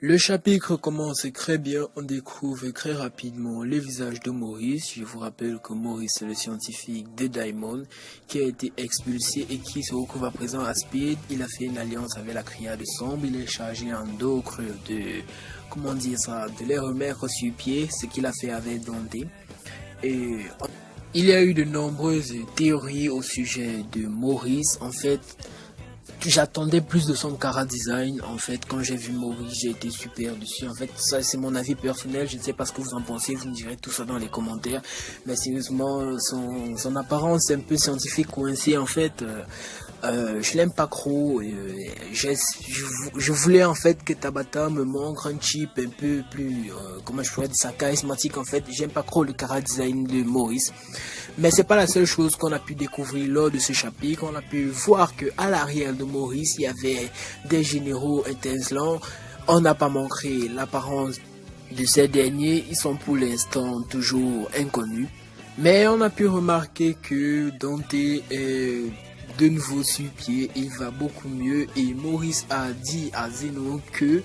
Le chapitre commence très bien, on découvre très rapidement le visage de Maurice. Je vous rappelle que Maurice est le scientifique de Diamond qui a été expulsé et qui se retrouve à présent à Speed. Il a fait une alliance avec la criade sombre, il est chargé en d'ocre de les remettre sur pied, ce qu'il a fait avec Dante. Et il y a eu de nombreuses théories au sujet de Maurice. En fait, j'attendais plus de son chara design. En fait, quand j'ai vu Maurice, j'ai été super dessus. En fait, ça c'est mon avis personnel. Je ne sais pas ce que vous en pensez. Vous me direz tout ça dans les commentaires. Mais sérieusement, son apparence un peu scientifique coincée, en fait, je l'aime pas trop. Je voulais en fait que Tabata me montre un chip un peu plus, comment je pourrais dire ça, charismatique. En fait, j'aime pas trop le chara design de Maurice. Mais c'est pas la seule chose qu'on a pu découvrir lors de ce chapitre. On a pu voir que à l'arrière de Maurice, il y avait des généraux étincelants. On n'a pas montré l'apparence de ces derniers. Ils sont pour l'instant toujours inconnus. Mais on a pu remarquer que Dante est de nouveau sur pied. Il va beaucoup mieux. Et Maurice a dit à Zeno que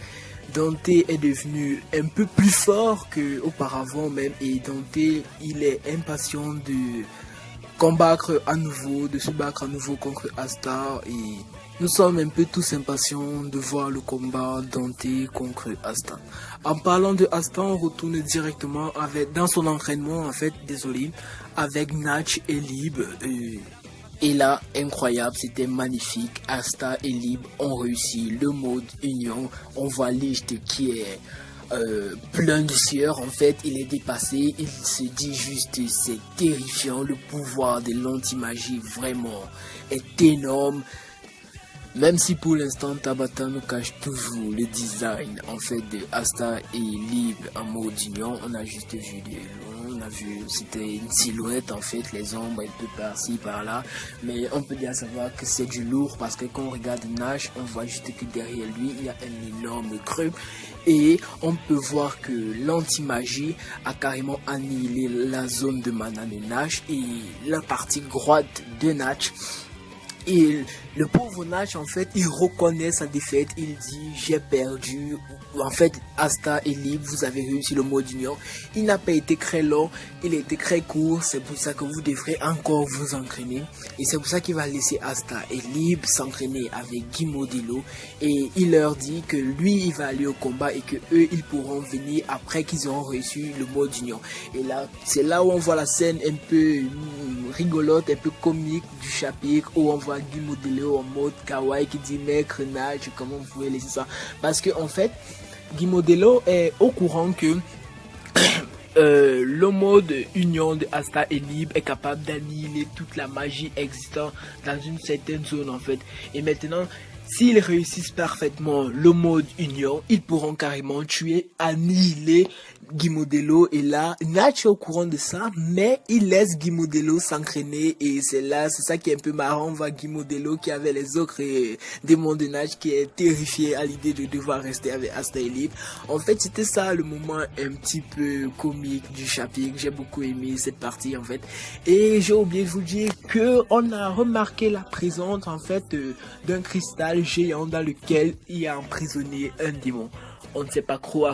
Dante est devenu un peu plus fort qu'auparavant même, et Dante il est impatient de combattre à nouveau, de se battre à nouveau contre Asta, et nous sommes un peu tous impatients de voir le combat Dante contre Asta. En parlant de Asta, on retourne directement dans son entraînement avec Natch et Lib. Et là, incroyable, c'était magnifique. Asta et Lib ont réussi le mode Union. On voit Licht qui est plein de sueur. En fait, il est dépassé. Il se dit juste, c'est terrifiant. Le pouvoir de l'anti-magie vraiment est énorme. Même si pour l'instant Tabata nous cache toujours le design en fait de Asta et Lib en mode Union, on a juste vu de loin, on a vu c'était une silhouette en fait, les ombres un peu par-ci par-là, mais on peut bien savoir que c'est du lourd parce que quand on regarde Nash, on voit juste que derrière lui il y a un énorme creux et on peut voir que l'anti-magie a carrément annihilé la zone de mana de Nash et la partie droite de Nash. Et le pauvre Nash, en fait, il reconnaît sa défaite. Il dit, j'ai perdu. En fait, Asta et Lib, vous avez réussi le mode Union. Il n'a pas été très long, il a été très court. C'est pour ça que vous devrez encore vous entraîner. Et c'est pour ça qu'il va laisser Asta et Lib s'entraîner avec Guy Modelo. Et il leur dit que lui, il va aller au combat et que eux, ils pourront venir après qu'ils auront réussi le mode Union. Et là, c'est là où on voit la scène un peu rigolote, un peu comique du chapitre, où on voit Guy Modelo en mode kawaii qui dit maître Nage, comment vous pouvez laisser ça? Parce que en fait, Guy Modelo est au courant que le mode Union de Asta et Lib est capable d'annihiler toute la magie existante dans une certaine zone en fait. Et maintenant, s'ils réussissent parfaitement le mode Union, ils pourront carrément tuer, annihiler Guy Modelo. Et là, Natch est au courant de ça, mais il laisse Guy Modelo s'entraîner. Et c'est ça qui est un peu marrant. On voit Guy Modelo qui avait les ocres démons de Natch, qui est terrifié à l'idée de devoir rester avec Asta et Lib. En fait, c'était ça le moment un petit peu comique du chapitre. J'ai beaucoup aimé cette partie en fait. Et j'ai oublié de vous dire que on a remarqué la présence en fait d'un cristal géant dans lequel il y a emprisonné un démon. On ne sait pas trop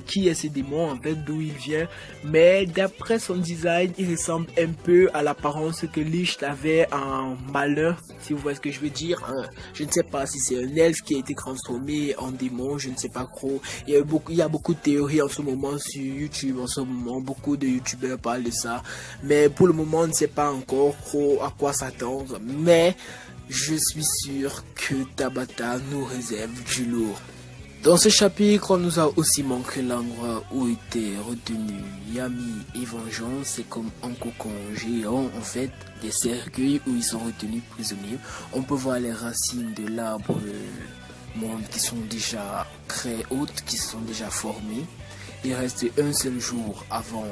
qui est ce démon, en fait, d'où il vient, mais d'après son design, il ressemble un peu à l'apparence que Licht avait en malin, si vous voyez ce que je veux dire. Je ne sais pas si c'est un elfe qui a été transformé en démon, je ne sais pas trop. Il y a beaucoup de théories en ce moment sur YouTube, en ce moment, beaucoup de youtubeurs parlent de ça, mais pour le moment, on ne sait pas encore trop à quoi s'attendre, mais je suis sûr que Tabata nous réserve du lourd. Dans ce chapitre, on nous a aussi montré l'endroit où était retenu Yami et Vengeance. C'est comme un cocon géant, en fait, des cercueils où ils sont retenus prisonniers. On peut voir les racines de l'arbre monde qui sont déjà très hautes, qui sont déjà formées. Il reste un seul jour avant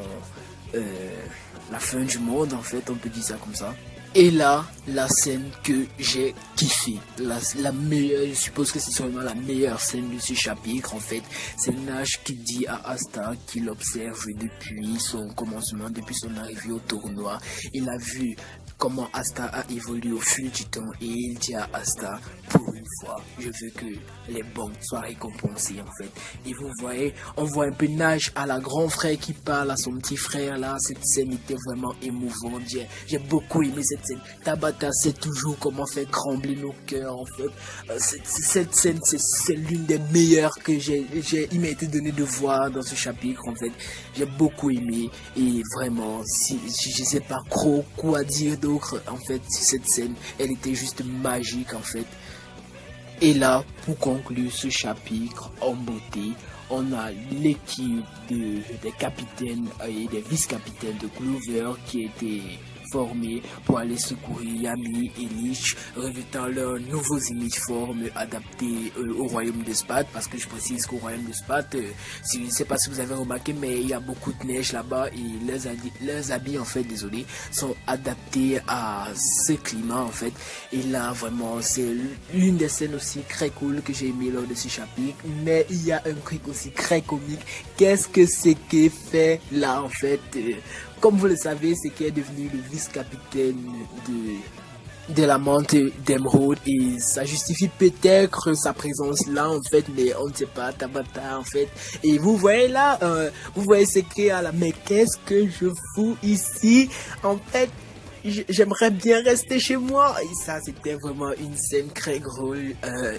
la fin du monde, en fait, on peut dire ça comme ça. Et là, la scène que j'ai kiffé, la meilleure, je suppose que c'est sûrement la meilleure scène de ce chapitre en fait, c'est Nash qui dit à Asta qu'il observe depuis son commencement, depuis son arrivée au tournoi. Il a vu comment Asta a évolué au fil du temps et il dit à Asta, pour prochaine fois, je veux que les bons soient récompensés en fait. Et vous voyez, on voit un peu Nash à la grand frère qui parle à son petit frère là. Cette scène était vraiment émouvante. J'ai beaucoup aimé cette scène. Tabata sait toujours comment faire trembler nos cœurs en fait. Cette scène, c'est l'une des meilleures que il m'a été donné de voir dans ce chapitre en fait. J'ai beaucoup aimé et vraiment, si je sais pas trop quoi dire d'autre en fait, cette scène, elle était juste magique en fait. Et là, pour conclure ce chapitre en beauté, on a l'équipe des capitaines et des vice-capitaines de Clover qui étaient formés pour aller secourir Yami et Lich, revêtant leurs nouveaux uniformes adaptés au royaume de Spade, parce que je précise qu'au royaume de Spade, je ne sais pas si vous avez remarqué, mais il y a beaucoup de neige là-bas et leurs habits en fait, désolé, sont adaptés à ce climat en fait. Et là vraiment c'est l'une des scènes aussi très cool que j'ai aimé lors de ce chapitre, mais il y a un truc aussi très comique. Qu'est-ce que c'est qu'il fait là en fait? Comme vous le savez, c'est qui est devenu le vice-capitaine de la menthe d'Emeraude et ça justifie peut-être sa présence là en fait, mais on ne sait pas, Tabata en fait. Et vous voyez là, vous voyez c'est qui là, mais qu'est-ce que je fous ici en fait? J'aimerais bien rester chez moi. Et ça, c'était vraiment une scène très drôle.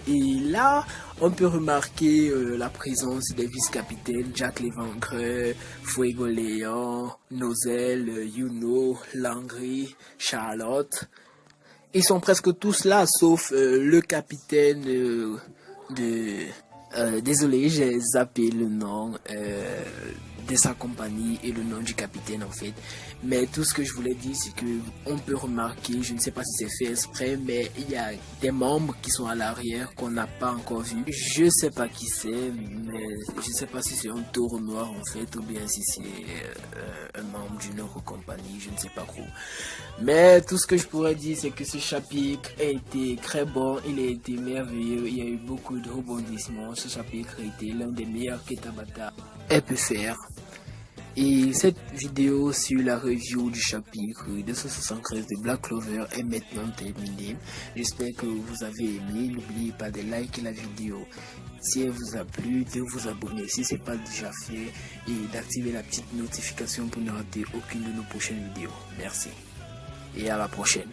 Et là, on peut remarquer la présence des vice-capitaines Jack Lévengreur, Fuego Léon, Nozel, Yuno, Langry, Charlotte. Ils sont presque tous là, sauf le capitaine désolé, j'ai zappé le nom de sa compagnie et le nom du capitaine en fait. Mais tout ce que je voulais dire, c'est que on peut remarquer, je ne sais pas si c'est fait exprès, mais il y a des membres qui sont à l'arrière qu'on n'a pas encore vu. Je sais pas qui c'est, mais je sais pas si c'est un taureau noir en fait, ou bien si c'est un membre d'une autre compagnie, je ne sais pas trop. Mais tout ce que je pourrais dire, c'est que ce chapitre a été très bon, il a été merveilleux, il y a eu beaucoup de rebondissements. Ce chapitre a été l'un des meilleurs que Tabata ait pu faire. Et cette vidéo sur la review du chapitre 273 de Black Clover est maintenant terminée. J'espère que vous avez aimé. N'oubliez pas de liker la vidéo si elle vous a plu, de vous abonner si ce n'est pas déjà fait et d'activer la petite notification pour ne rater aucune de nos prochaines vidéos. Merci et à la prochaine.